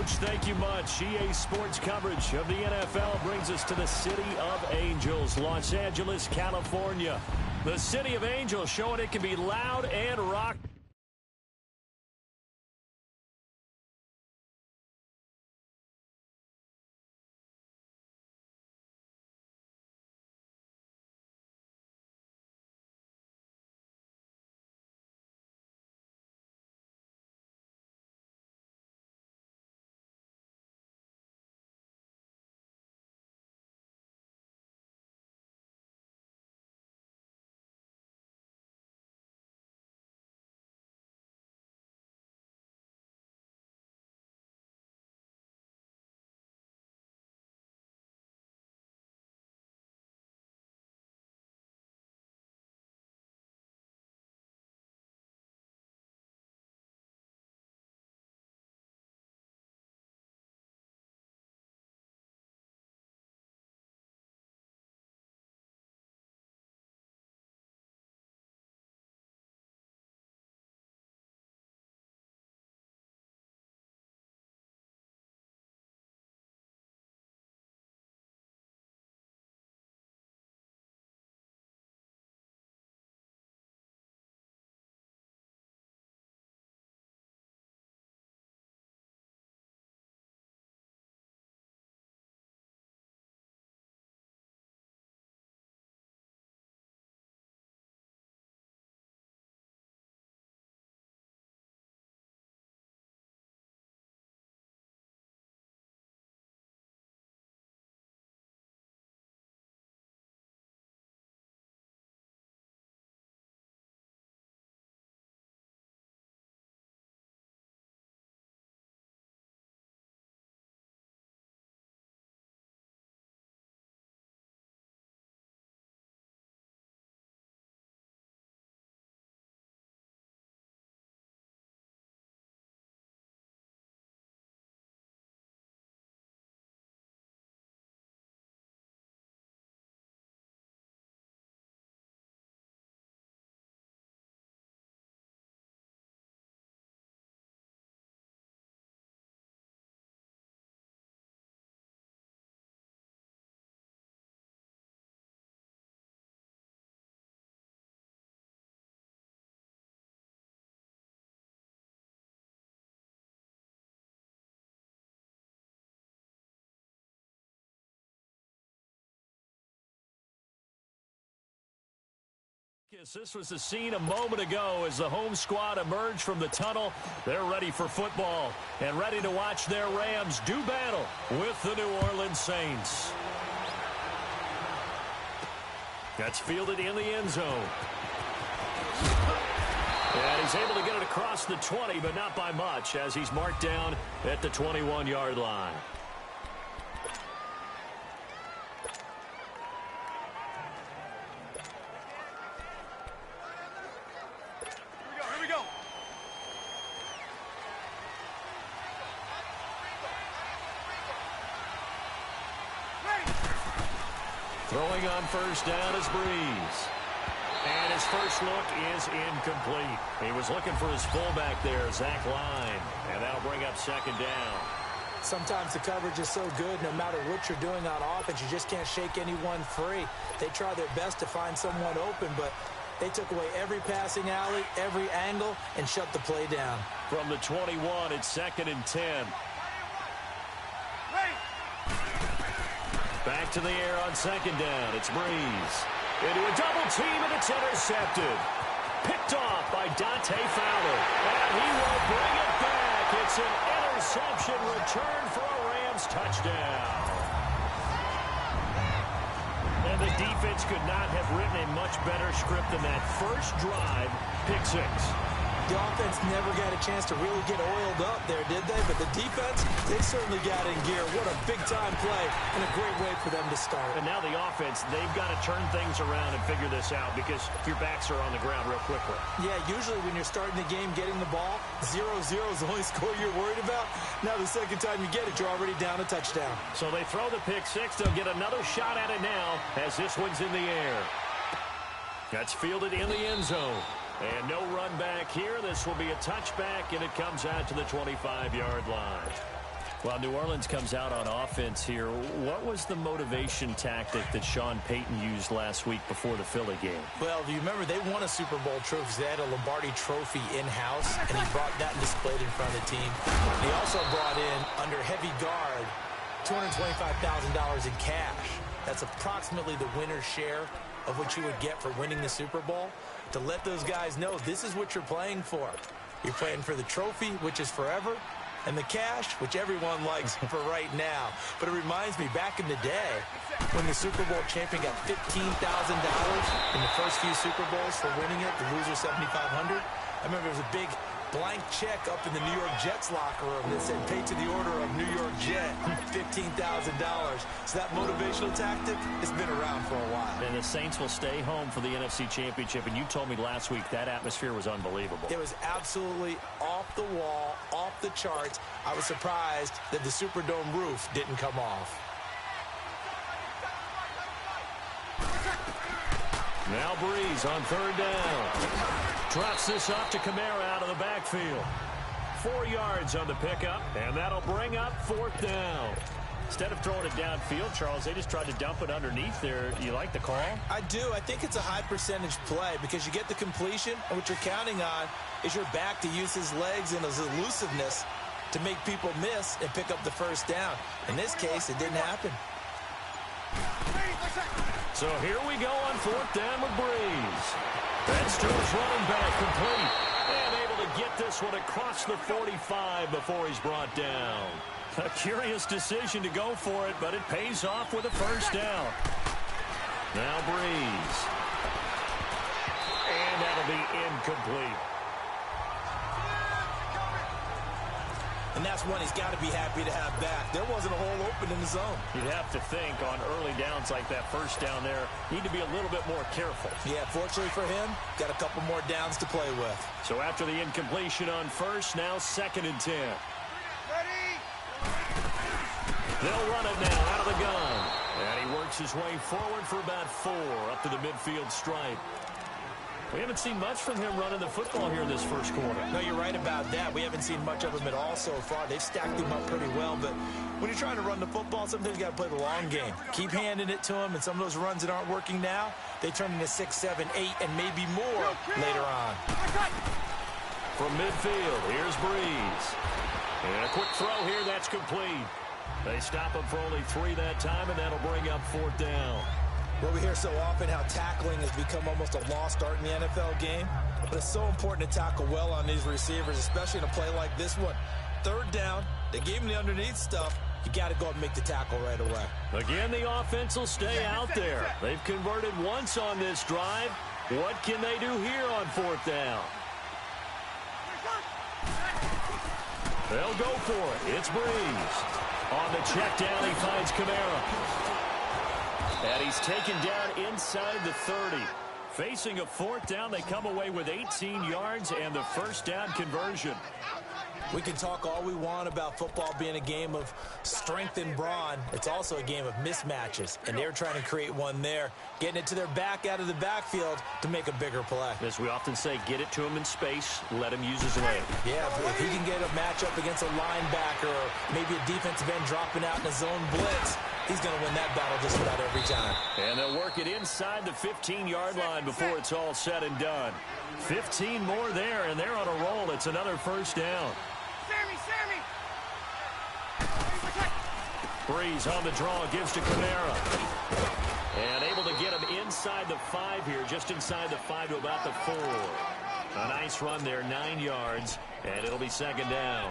Coach, thank you much. EA Sports coverage of the NFL brings us to the City of Angels, Los Angeles, California. The City of Angels showing it can be loud and rock. This was the scene a moment ago as the home squad emerged from the tunnel. They're ready for football and ready to watch their Rams do battle with the New Orleans Saints. That's fielded in the end zone. And he's able to get it across the 20, but not by much, as he's marked down at the 21-yard line. Throwing on first down is Breeze. And his first look is incomplete. He was looking for his fullback there, Zach Line. And that'll bring up second down. Sometimes the coverage is so good, no matter what you're doing on offense, you just can't shake anyone free. They try their best to find someone open, but they took away every passing alley, every angle, and shut the play down. From the 21, it's 2nd and 10. Back to the air on second down. It's Breeze. Into a double team, and it's intercepted. Picked off by Dante Fowler. And he will bring it back. It's an interception return for a Rams touchdown. And the defense could not have written a much better script than that first drive, pick six. The offense never got a chance to really get oiled up there, did they? But the defense, they certainly got in gear. What a big-time play and a great way for them to start. And now the offense, they've got to turn things around and figure this out because your backs are on the ground real quickly. Yeah, usually when you're starting the game getting the ball, 0-0 is the only score you're worried about. Now the second time you get it, you're already down a touchdown. So they throw the pick six. They'll get another shot at it now as this one's in the air. That's fielded in the end zone. And no run back here. This will be a touchback, and it comes out to the 25-yard line. Well, New Orleans comes out on offense here. What was the motivation tactic that Sean Payton used last week before the Philly game? Well, if you remember, they won a Super Bowl trophy. They had a Lombardi trophy in-house, and he brought that and displayed in front of the team. He also brought in, under heavy guard, $225,000 in cash. That's approximately the winner's share of what you would get for winning the Super Bowl, to let those guys know this is what you're playing for. You're playing for the trophy, which is forever, and the cash, which everyone likes for right now. But it reminds me, back in the day, when the Super Bowl champion got $15,000 in the first few Super Bowls for winning it, the loser $7,500. I remember there was a big blank check up in the New York Jets locker room that said, paid to the order of New York Jet, $15,000. So that motivational tactic has been around for a while. And the Saints will stay home for the NFC Championship, and you told me last week that atmosphere was unbelievable. It was absolutely off the wall, off the charts. I was surprised that the Superdome roof didn't come off. Now Breeze on third down. Drops this off to Kamara out of the backfield. 4 yards on the pickup, and that'll bring up fourth down. Instead of throwing it downfield, Charles, they just tried to dump it underneath there. You like the call? I do. I think it's a high percentage play because you get the completion, and what you're counting on is your back to use his legs and his elusiveness to make people miss and pick up the first down. In this case, it didn't happen. So here we go on fourth down with Breeze. That's to his running back, complete. And able to get this one across the 45 before he's brought down. A curious decision to go for it, but it pays off with a first down. Now Breeze. And that'll be incomplete. And that's one he's got to be happy to have back. There wasn't a hole open in the zone. You'd have to think on early downs like that first down there, need to be a little bit more careful. Yeah, fortunately for him, got a couple more downs to play with. So after the incompletion on first, now 2nd and 10. They'll run it now out of the gun. And he works his way forward for about 4 up to the midfield stripe. We haven't seen much from him running the football here in this first quarter. No, you're right about that. We haven't seen much of him at all so far. They've stacked him up pretty well, but when you're trying to run the football, sometimes you got to play the long game. Keep handing it to him, and some of those runs that aren't working now, they turn into 6, 7, 8, and maybe more later on. From midfield, here's Breeze. And a quick throw here, that's complete. They stop him for only 3 that time, and that'll bring up fourth down. Well, we hear so often how tackling has become almost a lost art in the NFL game, but it's so important to tackle well on these receivers, especially in a play like this one. Third down, they gave him the underneath stuff. You got to go and make the tackle right away. Again, the offense will stay out there. They've converted once on this drive. What can they do here on fourth down? They'll go for it. It's Breeze. On the check down, he finds Kamara. And he's taken down inside the 30. Facing a fourth down, they come away with 18 yards and the first down conversion. We can talk all we want about football being a game of strength and brawn. It's also a game of mismatches, and they're trying to create one there, getting it to their back out of the backfield to make a bigger play. As we often say, get it to him in space, let him use his leg. Yeah, if he can get a matchup against a linebacker or maybe a defensive end dropping out in a zone blitz, he's going to win that battle just about every time. And they'll work it inside the 15-yard line before it's all said and done. 15 more there, and they're on a roll. It's another first down. Breeze on the draw, gives to Kamara. And able to get him inside the 5 here, just inside the 5 to about the 4. A nice run there, 9 yards, and it'll be second down.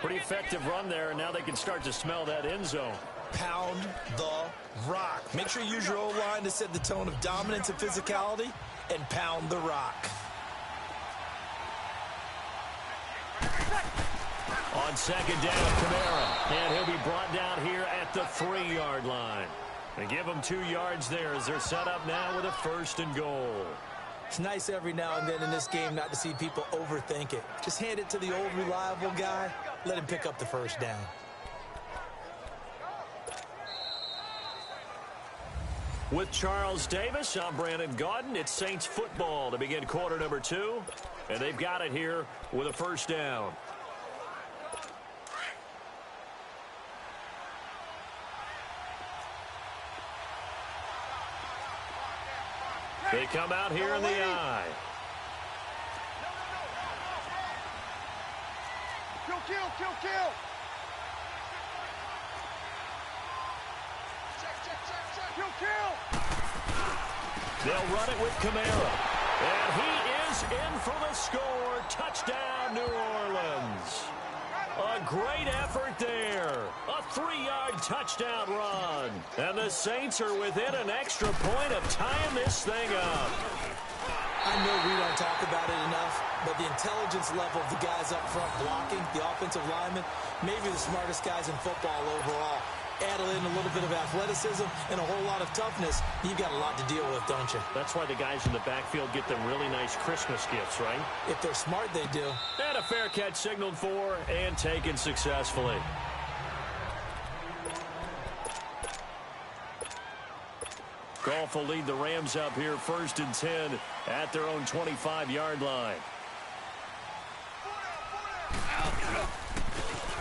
Pretty effective run there, and now they can start to smell that end zone. Pound the rock. Make sure you use your O-line to set the tone of dominance and physicality, and pound the rock. On second down, Kamara. And he'll be brought down here at the 3-yard line. They give him 2 yards there as they're set up now with a 1st and goal. It's nice every now and then in this game not to see people overthink it. Just hand it to the old reliable guy. Let him pick up the first down. With Charles Davis, I'm Brandon Gaudin. It's Saints football to begin quarter number 2. And they've got it here with a first down. They come out here in the eye. Kill. Kill. They'll run it with Kamara. And he is in for the score. Touchdown, New Orleans. A great effort there. A 3-yard touchdown run. And the Saints are within an extra point of tying this thing up. I know we don't talk about it enough, but the intelligence level of the guys up front blocking, the offensive linemen, maybe the smartest guys in football overall. Add in a little bit of athleticism and a whole lot of toughness, you've got a lot to deal with, don't you? That's why the guys in the backfield get them really nice Christmas gifts, right? If they're smart, they do. And a fair catch signaled for and taken successfully. Goff will lead the Rams up here 1st and 10 at their own 25-yard line.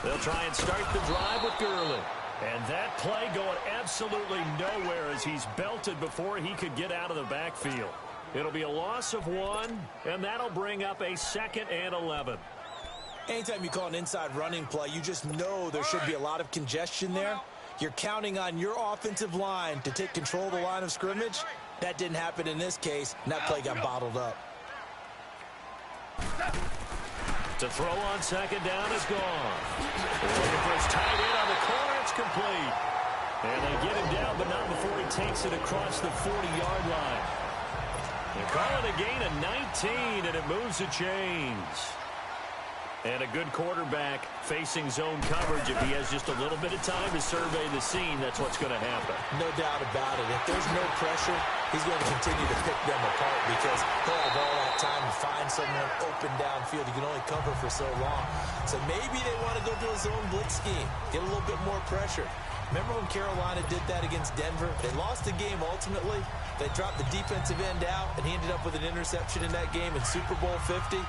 They'll try and start the drive with Gurley. And that play going absolutely nowhere as he's belted before he could get out of the backfield. It'll be a loss of 1, and that'll bring up a 2nd and 11. Anytime you call an inside running play, you just know there should be a lot of congestion there. You're counting on your offensive line to take control of the line of scrimmage. That didn't happen in this case, and that play got bottled up. To throw on 2nd down is gone. Looking for his tight end on the corner. It's complete. And they get him down, but not before he takes it across the 40-yard line. They call it a gain of 19, and it moves the chains. And a good quarterback facing zone coverage. If he has just a little bit of time to survey the scene, that's what's going to happen. No doubt about it. If there's no pressure, he's going to continue to pick them apart because he'll have all that time to find someone open downfield. He can only cover for so long. So maybe they want to go to a zone blitz scheme, get a little bit more pressure. Remember when Carolina did that against Denver? They lost the game ultimately. They dropped the defensive end out, and he ended up with an interception in that game in Super Bowl 50.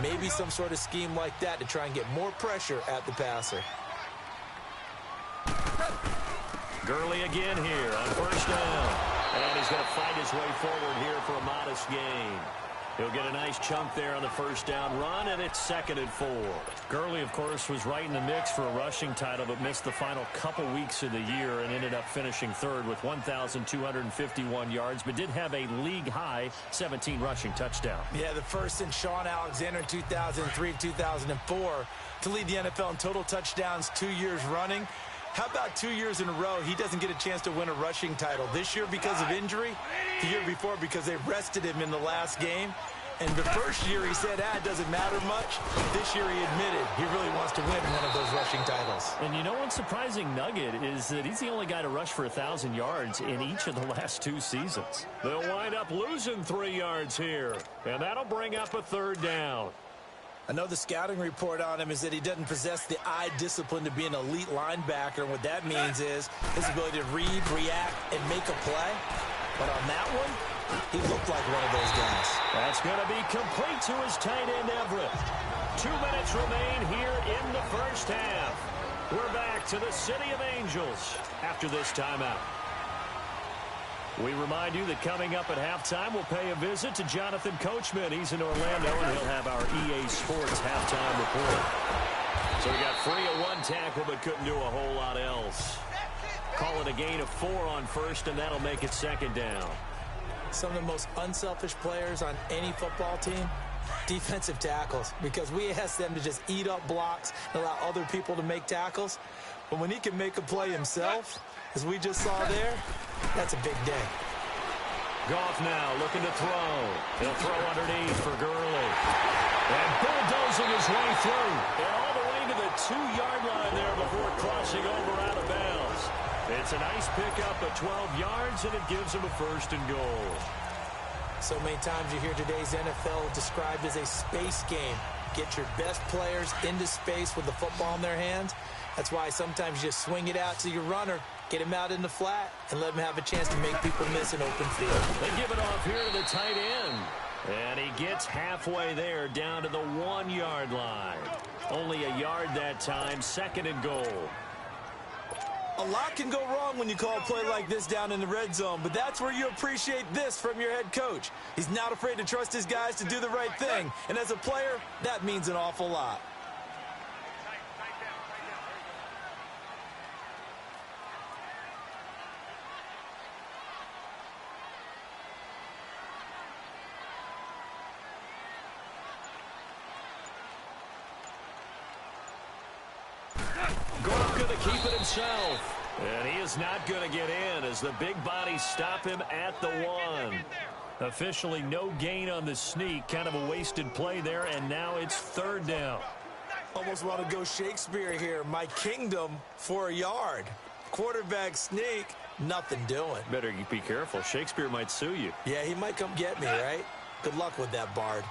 Maybe some sort of scheme like that to try and get more pressure at the passer. Gurley again here on 1st down. And he's going to fight his way forward here for a modest gain. He'll get a nice chunk there on the 1st down run, and it's 2nd and 4. Gurley, of course, was right in the mix for a rushing title, but missed the final couple weeks of the year and ended up finishing 3rd with 1,251 yards, but did have a league-high 17 rushing touchdowns. Yeah, the first since Sean Alexander in 2003-2004 to lead the NFL in total touchdowns 2 years running. How about 2 years in a row he doesn't get a chance to win a rushing title? This year because of injury, the year before because they rested him in the last game. And the first year he said, it doesn't matter much. This year he admitted he really wants to win one of those rushing titles. And you know one surprising nugget is that he's the only guy to rush for 1,000 yards in each of the last 2 seasons. They'll wind up losing 3 yards here, and that'll bring up a 3rd down. I know the scouting report on him is that he doesn't possess the eye discipline to be an elite linebacker. And what that means is his ability to read, react, and make a play. But on that one, he looked like one of those guys. That's going to be complete to his tight end, Everett. 2 minutes remain here in the 1st half. We're back to the City of Angels after this timeout. We remind you that coming up at halftime, we'll pay a visit to Jonathan Coachman. He's in Orlando, and he'll have our EA Sports halftime report. So we got free of 1 tackle, but couldn't do a whole lot else. Call it a gain of 4 on 1st, and that'll make it 2nd down. Some of the most unselfish players on any football team, defensive tackles, because we ask them to just eat up blocks and allow other people to make tackles. But when he can make a play himself, as we just saw there, that's a big day. Goff now looking to throw. He'll throw underneath for Gurley. And bulldozing his way through. And all the way to the 2-yard line there before crossing over out of bounds. It's a nice pickup of 12 yards, and it gives him a 1st and goal. So many times you hear today's NFL described as a space game. Get your best players into space with the football in their hands. That's why sometimes you just swing it out to your runner, get him out in the flat, and let him have a chance to make people miss an open field. They give it off here to the tight end. And he gets halfway there down to the 1-yard line. Only a yard that time, 2nd and goal. A lot can go wrong when you call a play like this down in the red zone, but that's where you appreciate this from your head coach. He's not afraid to trust his guys to do the right thing, and as a player, that means an awful lot. Going to keep it himself. And he is not going to get in as the big bodies stop him at the 1. Officially no gain on the sneak. Kind of a wasted play there, and now it's 3rd down. Almost want to go Shakespeare here. My kingdom for a yard. Quarterback sneak, nothing doing. Better be careful. Shakespeare might sue you. Yeah, he might come get me, right? Good luck with that, Bard.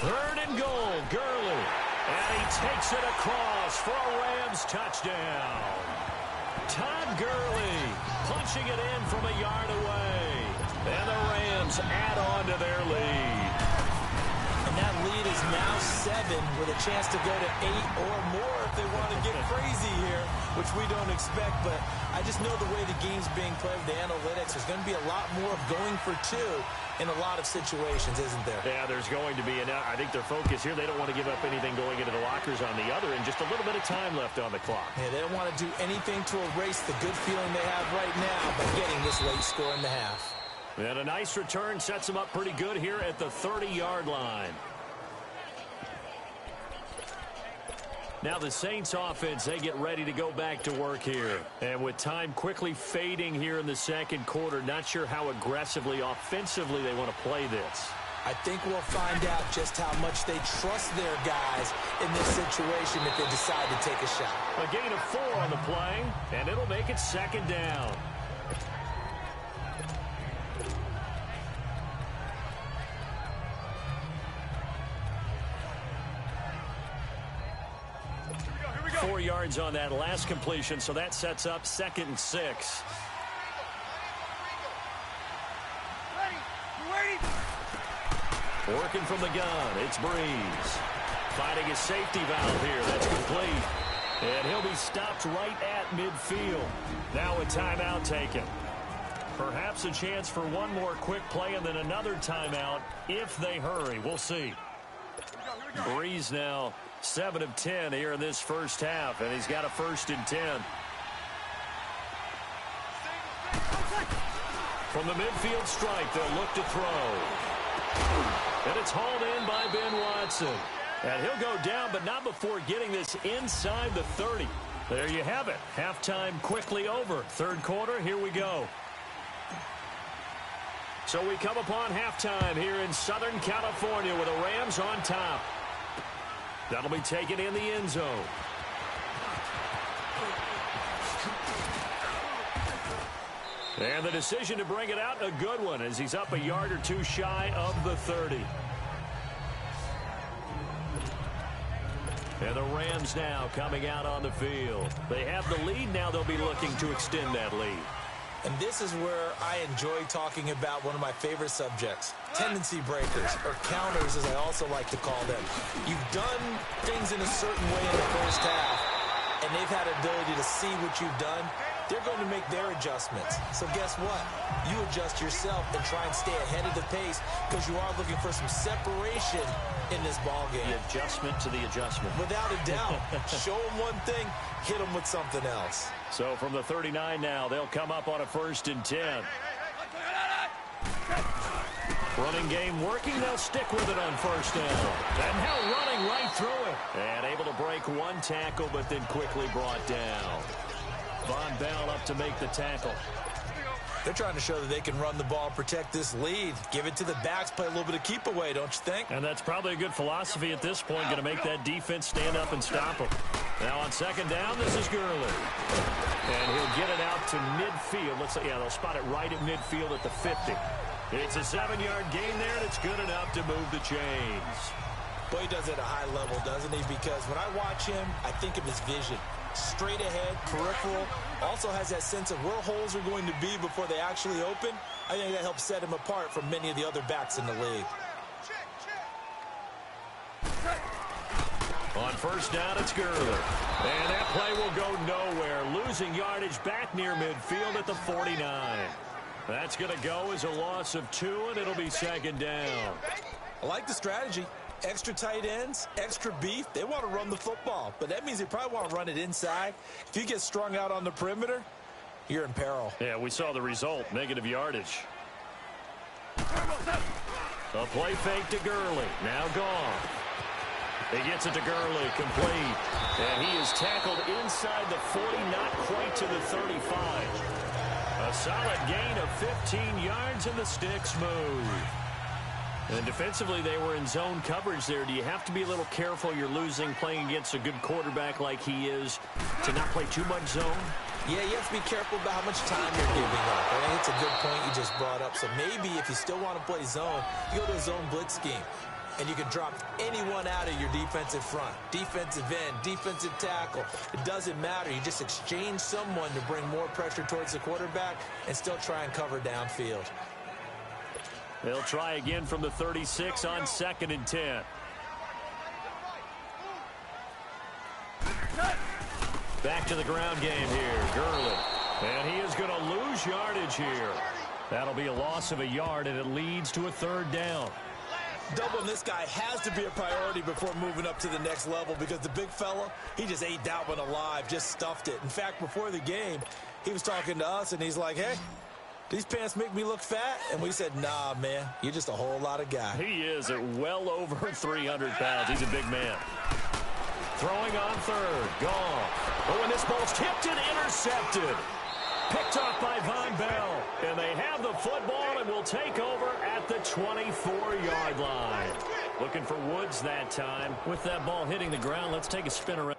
3rd and goal, Gurley. And he takes it across for a Rams touchdown. Todd Gurley punching it in from a yard away. And the Rams add on to their lead. And that lead is now 7 with a chance to go to 8 or more if they want to get crazy here, which we don't expect. But I just know the way the game's being played with the analytics, there's going to be a lot more of going for 2 in a lot of situations, isn't there? Yeah, there's going to be. And I think their focus here, they don't want to give up anything going into the lockers on the other, and just a little bit of time left on the clock. Yeah, they don't want to do anything to erase the good feeling they have right now by getting this late score in the half. And a nice return sets them up pretty good here at the 30-yard line. Now the Saints offense, they get ready to go back to work here. And with time quickly fading here in the second quarter, not sure how aggressively, offensively they want to play this. I think we'll find out just how much they trust their guys in this situation if they decide to take a shot. A gain of 4 on the play, and it'll make it 2nd down. Here we go. 4 yards on that last completion, so that sets up 2nd and 6. Ready. You ready? Working from the gun, it's Breeze. Finding his safety valve here, that's complete. And he'll be stopped right at midfield. Now a timeout taken. Perhaps a chance for one more quick play and then another timeout if they hurry. We'll see. Here we go. Breeze now 7 of 10 here in this first half, and he's got a 1st and 10. From the midfield strike, they'll look to throw. And it's hauled in by Ben Watson. And he'll go down, but not before getting this inside the 30. There you have it. Halftime quickly over. 3rd quarter, here we go. So we come upon halftime here in Southern California with the Rams on top. That'll be taken in the end zone. And the decision to bring it out, a good one, as he's up a yard or 2 shy of the 30. And the Rams now coming out on the field. They have the lead. Now they'll be looking to extend that lead. And this is where I enjoy talking about one of my favorite subjects, tendency breakers, or counters as I also like to call them. You've done things in a certain way in the first half, and they've had an ability to see what you've done. They're going to make their adjustments. So guess what? You adjust yourself and try and stay ahead of the pace because you are looking for some separation in this ball game. The adjustment to the adjustment. Without a doubt. Show them one thing, hit them with something else. So from the 39 now, they'll come up on a 1st and 10. Running game working. They'll stick with it on 1st down. And now running right through it. And able to break one tackle, but then quickly brought down. Von Bell up to make the tackle. They're trying to show that they can run the ball, protect this lead. Give it to the backs, play a little bit of keep away, don't you think? And that's probably a good philosophy at this point, going to make that defense stand up and stop them. Now on 2nd down, this is Gurley. And he'll get it out to midfield. Let's say, yeah, they'll spot it right at midfield at the 50. It's a 7-yard gain there, and it's good enough to move the chains. Boy, he does it at a high level, doesn't he? Because when I watch him, I think of his vision. Straight ahead, peripheral, also has that sense of where holes are going to be before they actually open. I think that helps set him apart from many of the other backs in the league. first down, it's Gurley. And that play will go nowhere, losing yardage back near midfield at the 49. That's going to go as a loss of 2, and it'll be second down. I like the strategy. Extra tight ends, extra beef. They want to run the football, but that means they probably want to run it inside. If you get strung out on the perimeter, you're in peril. Yeah, we saw the result, negative yardage. A play fake to Gurley, now gone. He gets it to Gurley, complete. And he is tackled inside the 40, not quite to the 35. A solid gain of 15 yards, and the sticks move. And defensively, they were in zone coverage there. Do you have to be a little careful? You're losing, playing against a good quarterback like he is, to not play too much zone? Yeah, you have to be careful about how much time you're giving up. I think it's a good point you just brought up. So maybe if you still want to play zone, you go to a zone blitz scheme. And you can drop anyone out of your defensive front. Defensive end, defensive tackle. It doesn't matter. You just exchange someone to bring more pressure towards the quarterback and still try and cover downfield. They'll try again from the 36 on 2nd and 10. Back to the ground game here, Gurley. And he is going to lose yardage here. That'll be a loss of a yard, and it leads to a 3rd down. Doubling this guy has to be a priority before moving up to the next level, because the big fella, he just ate that one alive, just stuffed it. In fact, before the game, he was talking to us, and he's like, hey, these pants make me look fat? And we said, nah, man, you're just a whole lot of guy. He is at well over 300 pounds. He's a big man. Throwing on 3rd, gone. Oh, and this ball's tipped and intercepted. Picked off by Von Bell. And they have the football and will take over at the 24-yard line. Looking for Woods that time. With that ball hitting the ground, let's take a spin around.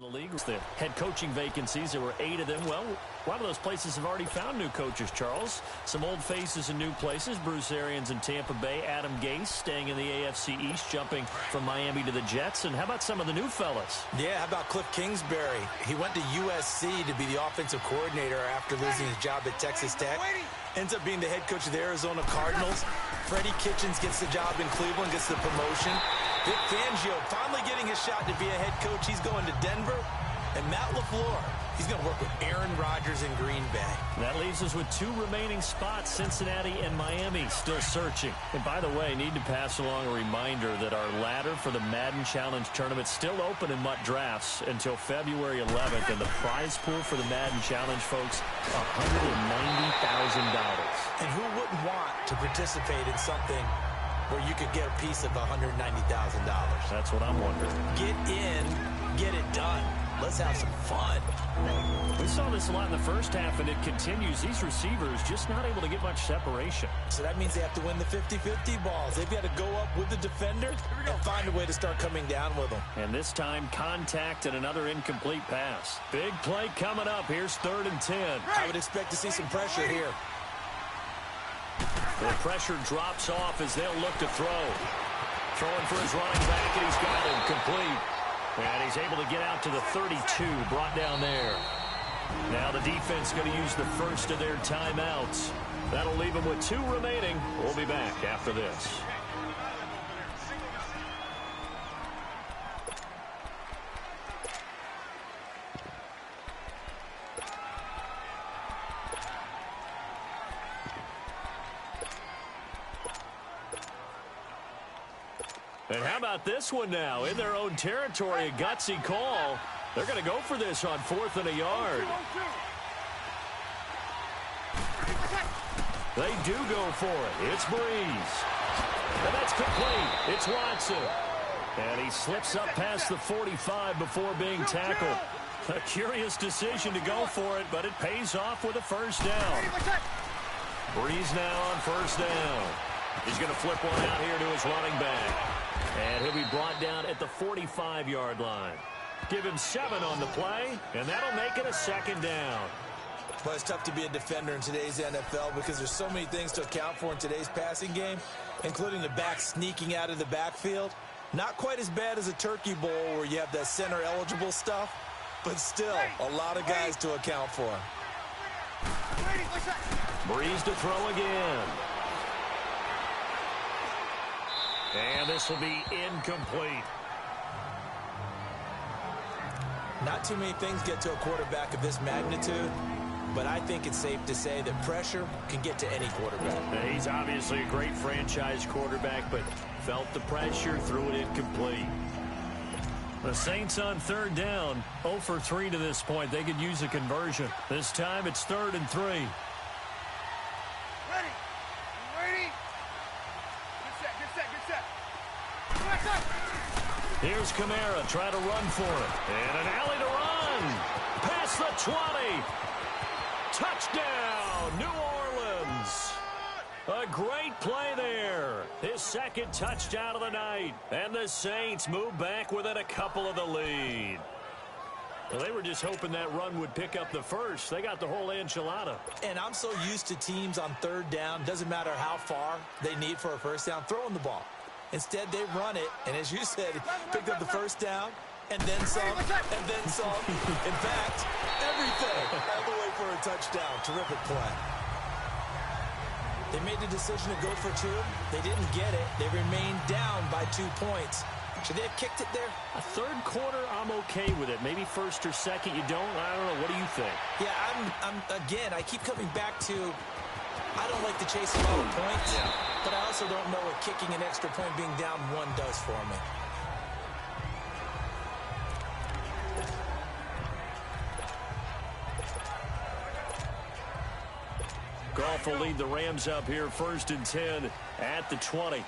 The league, the head coaching vacancies, there were 8 of them. Well, a lot of those places have already found new coaches, Charles. Some old faces in new places. Bruce Arians in Tampa Bay. Adam Gase staying in the AFC East, jumping from Miami to the Jets. And how about some of the new fellas? Yeah, how about Cliff Kingsbury? He went to USC to be the offensive coordinator after losing his job at Texas Tech. Ends up being the head coach of the Arizona Cardinals. Freddie Kitchens gets the job in Cleveland, gets the promotion. Vic Fangio finally getting his shot to be a head coach. He's going to Denver. And Matt LaFleur, he's going to work with Aaron Rodgers in Green Bay. That leaves us with 2 remaining spots, Cincinnati and Miami, still searching. And by the way, need to pass along a reminder that our ladder for the Madden Challenge Tournament is still open in MUT Drafts until February 11th. And the prize pool for the Madden Challenge, folks, $190,000. And who wouldn't want to participate in something where you could get a piece of $190,000? That's what I'm wondering. Get in, get it done. Let's have some fun. We saw this a lot in the first half, and it continues. These receivers just not able to get much separation. So that means they have to win the 50-50 balls. They've got to go up with the defender and find a way to start coming down with them. And this time, contact and another incomplete pass. Big play coming up. Here's 3rd and 10. I would expect to see some pressure here. The pressure drops off as they'll look to throw. Throwing for his running back, and he's got him complete. And he's able to get out to the 32, brought down there. Now the defense going to use the first of their timeouts. That'll leave them with 2 remaining. We'll be back after this. And how about this one now? In their own territory, a gutsy call. They're going to go for this on 4th and a yard. They do go for it. It's Breeze. And that's complete. It's Watson. And he slips up past the 45 before being tackled. A curious decision to go for it, but it pays off with a first down. Breeze now on first down. He's going to flip one out here to his running back. And he'll be brought down at the 45-yard line. Give him 7 on the play, and that'll make it a 2nd down. Well, it's tough to be a defender in today's NFL because there's so many things to account for in today's passing game, including the back sneaking out of the backfield. Not quite as bad as a turkey bowl where you have that center-eligible stuff, but still a lot of guys to account for. Breeze to throw again. And this will be incomplete. Not too many things get to a quarterback of this magnitude, but I think it's safe to say that pressure can get to any quarterback. He's obviously a great franchise quarterback, but felt the pressure, threw it incomplete. The Saints on 3rd down, 0 for 3 to this point. They could use a conversion. This time it's 3rd and 3. Ready. Ready. Good set. Here's Kamara, try to run for it. And an alley to run. Past the 20. Touchdown, New Orleans. A great play there. His 2nd touchdown of the night. And the Saints move back within a couple of the lead. Well, they were just hoping that run would pick up the first. They got the whole enchilada. And I'm so used to teams on 3rd down, doesn't matter how far they need for a first down, throwing the ball. Instead, they run it, and as you said, picked up the first down, and then some, and then some. In fact, everything, all the way for a touchdown. Terrific play. They made the decision to go for 2. They didn't get it. They remained down by 2 points. Should they have kicked it there? A 3rd quarter, I'm okay with it. Maybe 1st or 2nd, you don't. I don't know. What do you think? Yeah, again, I keep coming back to, I don't like to chase a lot of points, but I also don't know what kicking an extra point being down 1 does for me. Goff will lead the Rams up here 1st and 10 at the 20.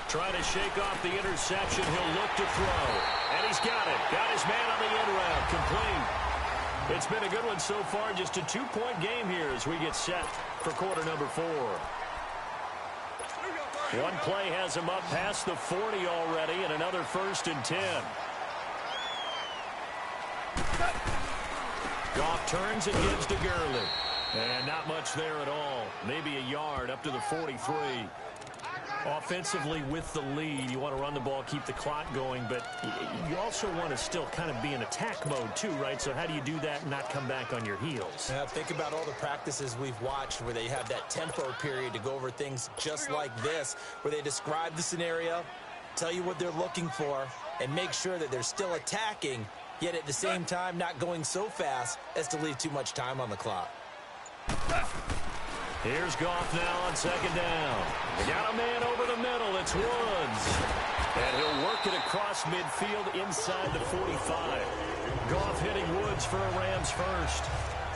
Trying to shake off the interception. He'll look to throw. And he's got it. Got his man on the end route. Complete. It's been a good one so far. Just a 2-point game here as we get set for quarter number 4. One play has him up past the 40 already, and another 1st and 10. Goff turns and gives to Gurley. And not much there at all. Maybe a yard up to the 43. Offensively with the lead, you want to run the ball, keep the clock going, but you also want to still kind of be in attack mode too, right? So how do you do that and not come back on your heels? Yeah, think about all the practices we've watched where they have that tempo period to go over things just like this, where they describe the scenario, tell you what they're looking for, and make sure that they're still attacking, yet at the same time not going so fast as to leave too much time on the clock. Here's Goff now on second down. They got a man over the middle. It's Woods. And he'll work it across midfield inside the 45. Goff hitting Woods for a Rams first.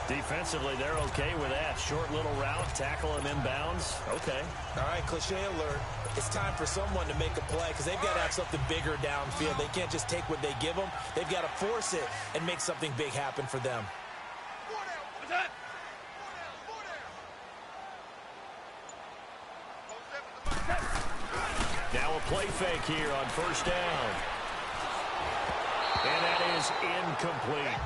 Defensively, they're okay with that. Short little route, tackle him inbounds. Okay. All right, cliche alert. It's time for someone to make a play because they've got to have something bigger downfield. They can't just take what they give them. They've got to force it and make something big happen for them. Now a play fake here on first down. And that is incomplete.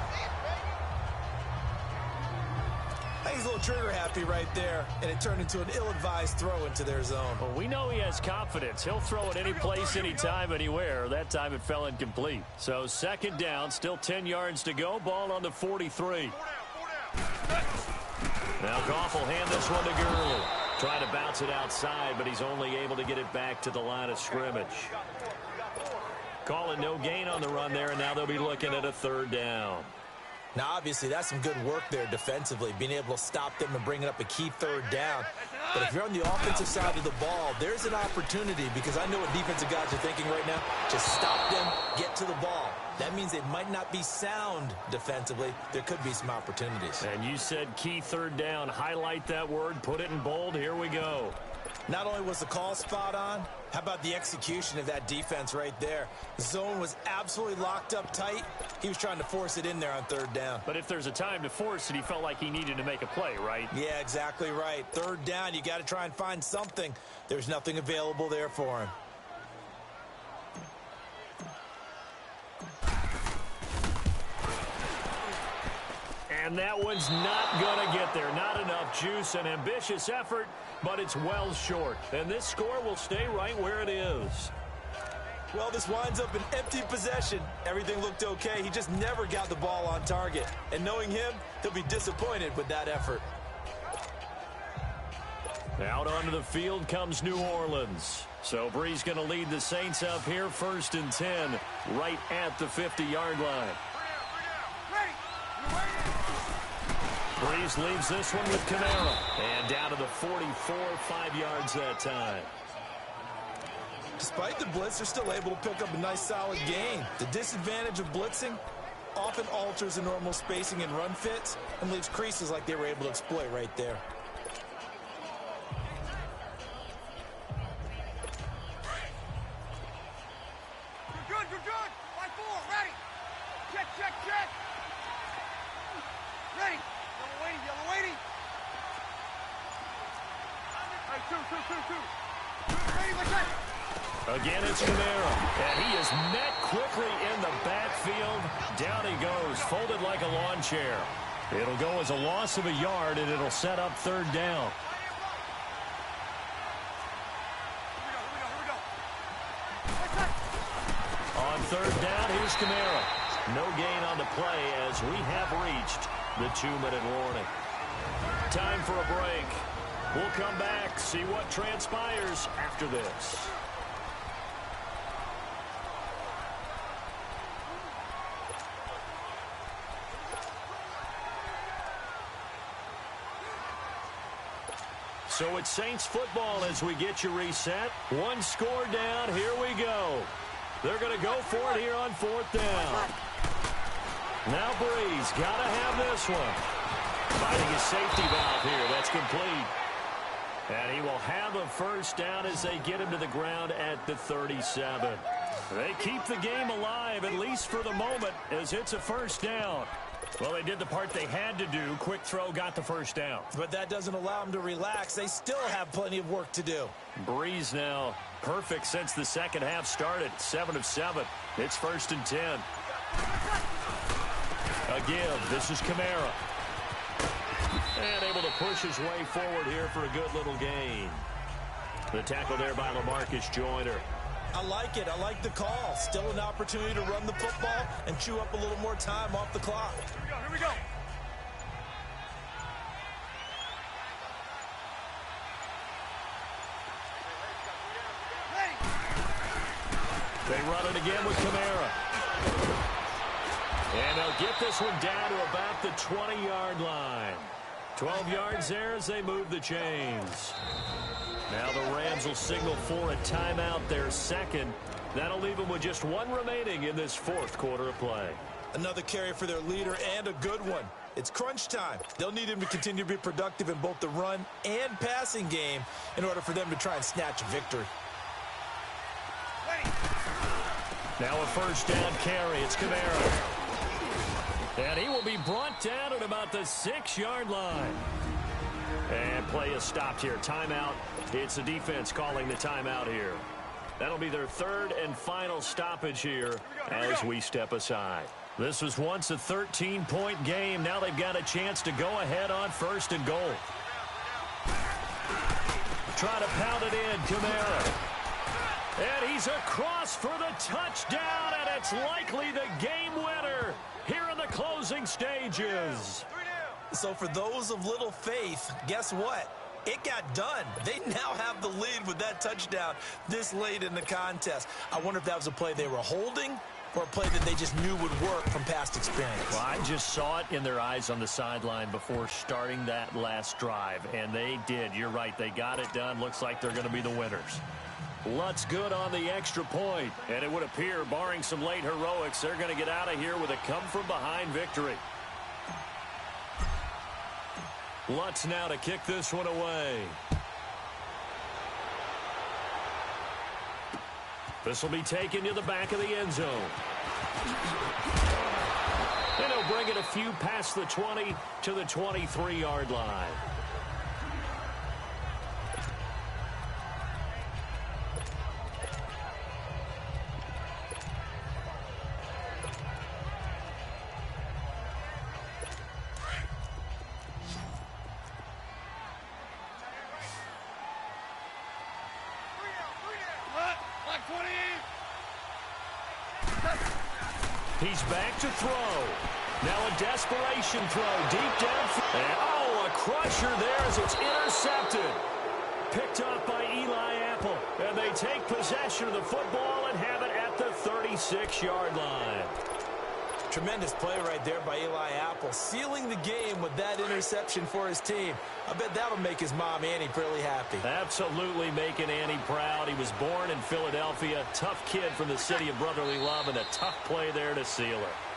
He's a little trigger happy right there, and it turned into an ill-advised throw into their zone. Well, we know he has confidence. He'll throw it any place, anytime, anywhere. That time it fell incomplete. So second down, still 10 yards to go. Ball on the 43. Now Goff will hand this one to Gurley. Trying to bounce it outside, but he's only able to get it back to the line of scrimmage. Call it no gain on the run there, and now they'll be looking at a third down. Now, obviously, that's some good work there defensively, being able to stop them and bring up a key third down. But if you're on the offensive side of the ball, there's an opportunity because I know what defensive guys are thinking right now. Just stop them, get to the ball. That means they might not be sound defensively. There could be some opportunities. And you said key third down. Highlight that word, put it in bold. Here we go. Not only was the call spot on, how about the execution of that defense right there? The zone was absolutely locked up tight. He was trying to force it in there on third down. But if there's a time to force it, he felt like he needed to make a play, right? Yeah, exactly right. Third down, you got to try and find something. There's nothing available there for him. And that one's not going to get there. Not enough juice. An ambitious effort, but it's well short. And this score will stay right where it is. Well, this winds up an empty possession. Everything looked okay. He just never got the ball on target. And knowing him, he'll be disappointed with that effort. Out onto the field comes New Orleans. So Brees going to lead the Saints up here, 1st and 10, right at the 50-yard line. Brees leaves this one with Kamara. And down to the 44, 5 yards that time. Despite the blitz, they're still able to pick up a nice, solid gain. The disadvantage of blitzing often alters the normal spacing and run fits and leaves creases like they were able to exploit right there. You're good. 5-4, ready. Check. Ready. Yellow waiting. Hey, two. Ready, like that. Again, it's Kamara. And he is met quickly in the backfield. Down he goes, folded like a lawn chair. It'll go as a loss of a yard, and it'll set up third down. Here we go. On third down, here's Kamara. No gain on the play as we have reached the 2-minute warning. Time for a break. We'll come back, see what transpires after this. So it's Saints football as we get you reset. One score down. Here we go. They're going to go for it here on 4th down. Now Brees got to have this one. Finding his safety valve here. That's complete. And he will have a first down as they get him to the ground at the 37. They keep the game alive, at least for the moment, as it's a first down. Well, they did the part they had to do. Quick throw got the first down. But that doesn't allow them to relax. They still have plenty of work to do. Brees now perfect since the second half started. 7 of 7. It's 1st and 10. Again, this is Kamara. And able to push his way forward here for a good little gain. The tackle there by LaMarcus Joyner. I like it. I like the call. Still an opportunity to run the football and chew up a little more time off the clock. Here we go. Ready. They run it again with Kamara. And they'll get this one down to about the 20-yard line. 12 yards there as they move the chains. Now the Rams will signal for a timeout, their second. That'll leave them with just one remaining in this fourth quarter of play. Another carry for their leader, and a good one. It's crunch time. They'll need him to continue to be productive in both the run and passing game in order for them to try and snatch a victory. Now a first down carry. It's Kamara. And he will be brought down at about the 6-yard line. And play is stopped here. Timeout. It's the defense calling the timeout here. That'll be their third and final stoppage here as we step aside. This was once a 13-point game. Now they've got a chance to go ahead on first and goal. Try to pound it in, Kamara. And he's across for the touchdown, and it's likely the game winner here in the closing stages. So for those of little faith, guess what? It got done. They now have the lead with that touchdown this late in the contest. I wonder if that was a play they were holding or a play that they just knew would work from past experience. Well, I just saw it in their eyes on the sideline before starting that last drive, and they did. You're right. They got it done. Looks like they're going to be the winners. Lutz good on the extra point, and it would appear, barring some late heroics, they're going to get out of here with a come-from-behind victory. Lutz now to kick this one away. This will be taken to the back of the end zone. And he'll bring it a few past the 20 to the 23-yard line. He's back to throw. Now a desperation throw deep down. And, oh, a crusher there as it's intercepted. Picked up by Eli Apple. And they take possession of the football and have it at the 36-yard line. Tremendous play right there by Eli Apple, sealing the game with that interception for his team. I bet that'll make his mom, Annie, really happy. Absolutely making Annie proud. He was born in Philadelphia. Tough kid from the city of brotherly love, and a tough play there to seal her.